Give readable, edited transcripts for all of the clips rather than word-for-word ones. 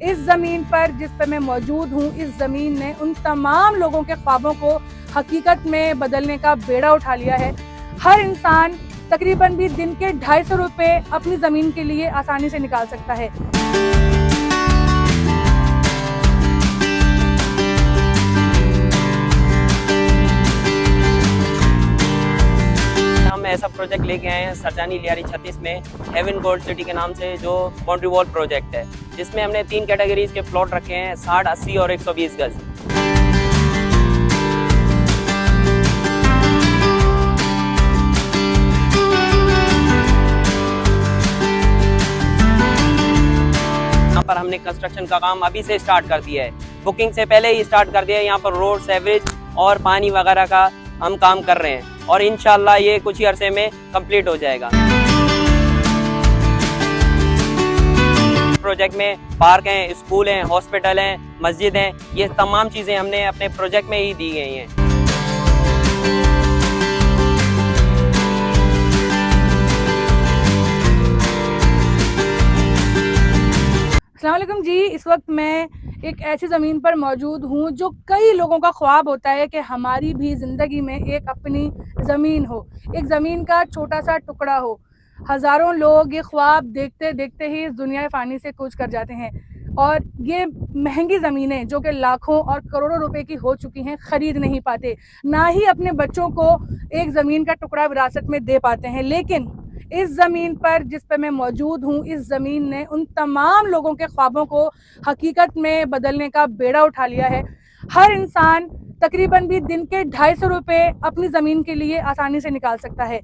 इस ज़मीन पर जिस पर मैं मौजूद हूँ, इस ज़मीन ने उन तमाम लोगों के ख्वाबों को हकीकत में बदलने का बेड़ा उठा लिया है। हर इंसान तकरीबन भी दिन के 250 रुपये अपनी ज़मीन के लिए आसानी से निकाल सकता है। हम ऐसा प्रोजेक्ट लेके आए हैं सरजानी लियारी 36 में हेवन गोल्ड सिटी के नाम से, जो बाउंड्री वॉल प्रोजेक्ट है, जिसमें हमने 3 कैटेगरीज के प्लॉट रखे हैं, 60, 80 और 120 गज। यहाँ पर हमने कंस्ट्रक्शन का काम अभी से स्टार्ट कर दिया है, बुकिंग से पहले ही स्टार्ट कर दिया है। यहाँ पर रोड, सेवरेज और पानी वगैरह का हम काम कर रहे हैं और इंशाल्लाह ये कुछ ही अरसे में कंप्लीट हो जाएगा। प्रोजेक्ट में पार्क हैं, स्कूल हैं, हॉस्पिटल हैं, मस्जिद हैं, ये तमाम चीजें हमने अपने प्रोजेक्ट में ही दी गई हैं। अस्सलाम वालेकुम जी। इस वक्त मैं एक ऐसी ज़मीन पर मौजूद हूँ जो कई लोगों का ख्वाब होता है कि हमारी भी ज़िंदगी में एक अपनी ज़मीन हो, एक ज़मीन का छोटा सा टुकड़ा हो। हज़ारों लोग ये ख्वाब देखते देखते ही इस दुनिया फ़ानी से कूच कर जाते हैं और ये महंगी ज़मीनें जो कि लाखों और करोड़ों रुपए की हो चुकी हैं ख़रीद नहीं पाते, ना ही अपने बच्चों को एक ज़मीन का टुकड़ा विरासत में दे पाते हैं। लेकिन इस ज़मीन पर जिस पर मैं मौजूद हूँ, इस ज़मीन ने उन तमाम लोगों के ख्वाबों को हकीकत में बदलने का बेड़ा उठा लिया है। हर इंसान तकरीबन भी दिन के 250 रुपये अपनी ज़मीन के लिए आसानी से निकाल सकता है।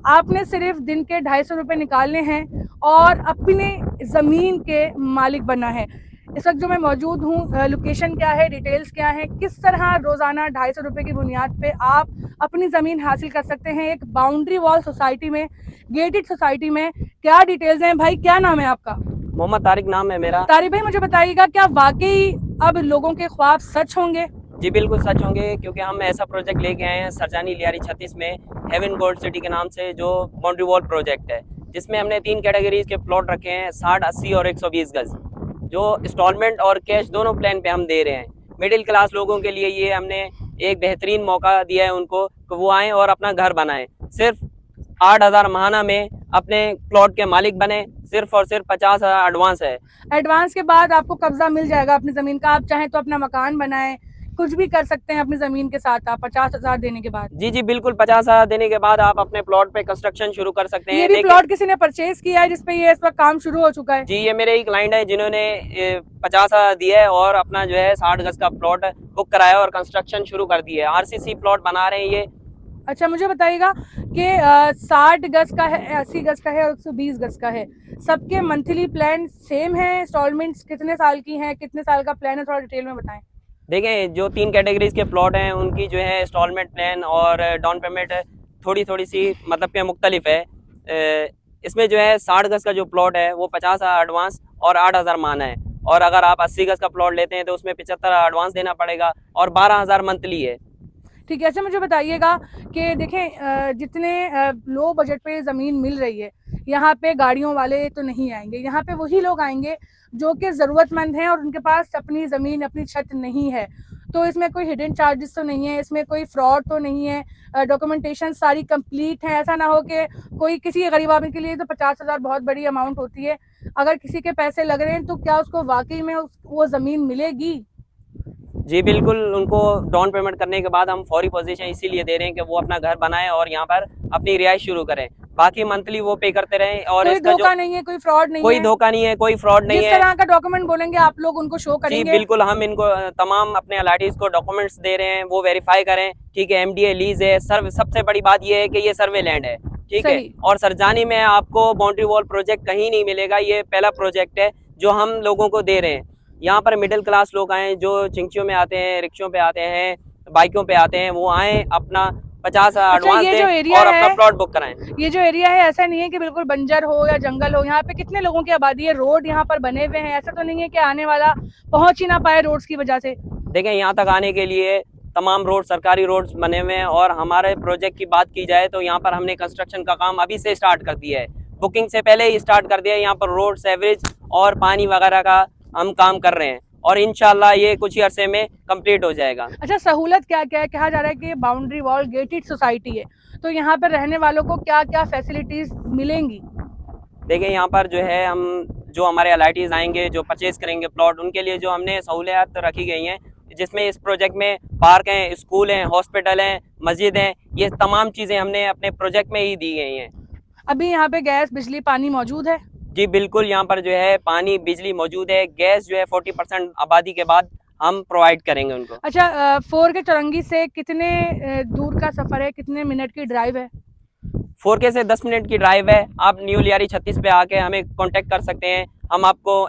आपने सिर्फ दिन के 250 रुपये निकालने हैं और अपनी ज़मीन के मालिक बनना है। इस वक्त जो मैं मौजूद हूँ, लोकेशन क्या है, डिटेल्स क्या है, किस तरह रोज़ाना 250 रुपये की बुनियाद पे आप अपनी ज़मीन हासिल कर सकते हैं एक बाउंड्री वॉल सोसाइटी में, गेटेड सोसाइटी में, क्या डिटेल्स हैं? भाई क्या नाम है आपका? मोहम्मद तारिक नाम है मेरा। तारिक भाई, मुझे बताइएगा, क्या वाकई अब लोगों के ख्वाब सच होंगे? जी बिल्कुल सच होंगे, क्योंकि हम ऐसा प्रोजेक्ट लेके आए हैं सरजानी लियारी 36 में हेवन गोल्ड सिटी के नाम से, जो बाउंड्री वॉल प्रोजेक्ट है, जिसमें हमने 3 कैटेगरीज के प्लॉट रखे हैं, 60, 80 और 120 गज, जो इंस्टॉलमेंट और कैश दोनों प्लान पे हम दे रहे हैं। मिडिल क्लास लोगों के लिए ये हमने एक बेहतरीन मौका दिया है उनको कि वो आएँ और अपना घर बनाएं। सिर्फ 8,000 माहाना में अपने प्लॉट के मालिक बने, सिर्फ और सिर्फ 50,000 एडवांस है। एडवांस के बाद आपको कब्जा मिल जाएगा अपनी ज़मीन का। आप चाहें तो अपना मकान बनाएं, कुछ भी कर सकते हैं अपनी ज़मीन के साथ आप 50,000 देने के बाद। जी बिल्कुल, 50,000 देने के बाद आप अपने प्लॉट पे कंस्ट्रक्शन शुरू कर सकते हैं। ये भी प्लॉट किसी ने परचेज किया है जिसपे ये इस वक्त काम शुरू हो चुका है? जी, ये मेरे ही क्लाइंट है जिन्होंने 50,000 दिया है और अपना जो है 60 गज का प्लॉट बुक कराया और कंस्ट्रक्शन शुरू कर दी है। आरसीसी प्लॉट बना रहे हैं ये। अच्छा, मुझे बताइएगा कि 60 गज का है, 80 गज का है और 120 गज का है, सबके मंथली प्लान सेम है? इंस्टॉलमेंट्स कितने साल की हैं, कितने साल का प्लान है, थोड़ा डिटेल में बताएं। देखें, जो 3 कैटेगरीज के प्लॉट हैं उनकी जो है इंस्टॉलमेंट प्लान और डाउन पेमेंट थोड़ी सी मतलब कि मुख्तलिफ है। इसमें जो है 60 गज का जो प्लॉट है वो 50,000 एडवांस और 8,000 माना है, और अगर आप 80 गज का प्लॉट लेते हैं तो उसमें 75,000 एडवांस देना पड़ेगा और 12,000 मंथली है। ठीक है। अच्छा, मुझे बताइएगा कि देखें, जितने लो बजट पे ज़मीन मिल रही है, यहाँ पे गाड़ियों वाले तो नहीं आएंगे, यहाँ पे वही लोग आएंगे जो कि ज़रूरतमंद हैं और उनके पास अपनी ज़मीन, अपनी छत नहीं है। तो इसमें कोई हिडन चार्जेस तो नहीं है, इसमें कोई फ्रॉड तो नहीं है, डॉक्यूमेंटेशन सारी कंप्लीट है। ऐसा ना हो कि कोई किसी गरीब आदमी के लिए तो 50,000 बहुत बड़ी अमाउंट होती है, अगर किसी के पैसे लग रहे हैं तो क्या उसको वाकई में वो ज़मीन मिलेगी? जी बिल्कुल, उनको डाउन पेमेंट करने के बाद हम फौरी पोजीशन इसीलिए दे रहे हैं कि वो अपना घर बनाएं और यहाँ पर अपनी रिहाइश शुरू करें, बाकी मंथली वो पे करते रहें। और कोई धोखा नहीं है, कोई फ्रॉड नहीं है? कोई धोखा नहीं है, कोई फ्रॉड नहीं है। जिस तरह का डॉक्यूमेंट बोलेंगे आप लोग उनको शो करेंगे? जी बिल्कुल, हम इनको तमाम अपने अलाटीज को डॉक्यूमेंट्स दे रहे हैं, वो वेरीफाई करें। ठीक है, एमडीए लीज है, सर्व, सबसे बड़ी बात ये है कि ये सर्वे लैंड है। ठीक है, और सरजानी में आपको बाउंड्री वॉल प्रोजेक्ट कहीं नहीं मिलेगा, ये पहला प्रोजेक्ट है जो हम लोगों को दे रहे हैं। यहाँ पर मिडिल क्लास लोग आए जो चिंचियों में आते हैं, रिक्शों पे आते हैं, बाइकों पे आते हैं, वो आए अपना 50,000 एडवांस दें और अपना प्लॉट बुक कराएं। ये जो एरिया है, ऐसा नहीं है कि बिल्कुल बंजर हो या जंगल हो, यहाँ पे कितने लोगों की आबादी है, रोड यहाँ पर बने हुए हैं, ऐसा तो नहीं है कि आने वाला पहुंच ही ना पाए रोड्स की वजह से। देखें, यहाँ तक आने के लिए तमाम रोड, सरकारी रोड्स बने हुए हैं, और हमारे प्रोजेक्ट की बात की जाए तो यहाँ पर हमने कंस्ट्रक्शन का काम अभी से स्टार्ट कर दिया है, बुकिंग से पहले ही स्टार्ट कर दिया है। यहाँ पर रोड, सेवरेज और पानी वगैरह का हम काम कर रहे हैं और इंशाल्लाह ये कुछ ही अरसे में कंप्लीट हो जाएगा। अच्छा, सहूलत क्या क्या है? कहा जा रहा है कि ये बाउंड्री वॉल गेटेड सोसाइटी है, तो यहाँ पर रहने वालों को क्या क्या फैसिलिटीज मिलेंगी? देखिए यहाँ पर जो है हम जो हमारे एलआईटीज आएंगे जो परचेज करेंगे प्लॉट, उनके लिए जो हमने सहूलियत रखी गई हैं, जिसमें इस प्रोजेक्ट में पार्क हैं, स्कूल हैं, हॉस्पिटल हैं, मस्जिद हैं, ये तमाम चीज़ें हमने अपने प्रोजेक्ट में ही दी गई हैं। अभी यहाँ पे गैस, बिजली, पानी मौजूद है? जी बिल्कुल, यहाँ पर जो है पानी बिजली मौजूद है। गैस जो है 40% आबादी के बाद हम प्रोवाइड करेंगे उनको। अच्छा, फोर के चौरंगी से कितने दूर का सफर है, कितने मिनट की ड्राइव है? 4K से 10 मिनट की ड्राइव है। आप न्यू लियारी 36 पे आके हमें कांटेक्ट कर सकते हैं, हम आपको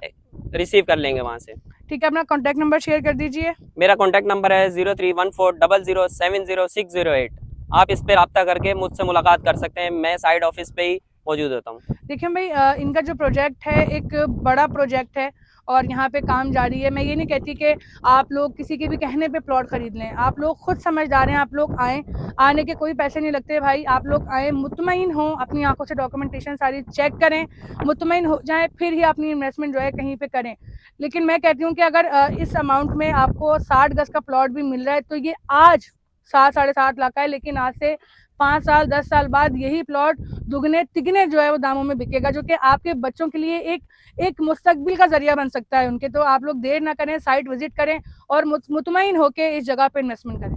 रिसीव कर लेंगे वहाँ से। ठीक है, अपना कॉन्टैक्ट नंबर शेयर कर दीजिए। मेरा कॉन्टैक्ट नंबर है 031400070608। आप इस पर रब्ता करके मुझसे मुलाकात कर सकते हैं, मैं साइड ऑफिस पे ही मौजूद होता हूँ। देखिए भाई, इनका जो प्रोजेक्ट है एक बड़ा प्रोजेक्ट है और यहाँ पे काम जारी है। मैं ये नहीं कहती कि आप लोग किसी के भी कहने पे प्लॉट खरीद लें, आप लोग खुद समझदार हैं, आप लोग आएँ, आने के कोई पैसे नहीं लगते भाई। आप लोग आएँ, मुतमईन हों, अपनी आंखों से डॉक्यूमेंटेशन सारी चेक करें, मुतमईन हो जाएं, फिर ही अपनी इन्वेस्टमेंट जो है कहीं पे करें। लेकिन मैं कहती हूँ कि अगर इस अमाउंट में आपको 60 गज का प्लॉट भी मिल रहा है तो ये आज 7 साढ़े 7 लाख का है, लेकिन आज से 5 साल 10 साल बाद यही प्लॉट दुगने तिगने जो है वो दामों में बिकेगा, जो कि आपके बच्चों के लिए एक मुस्तकबिल का जरिया बन सकता है उनके। तो आप लोग देर ना करें, साइट विजिट करें और मुतमईन होकर इस जगह पे इन्वेस्टमेंट करें।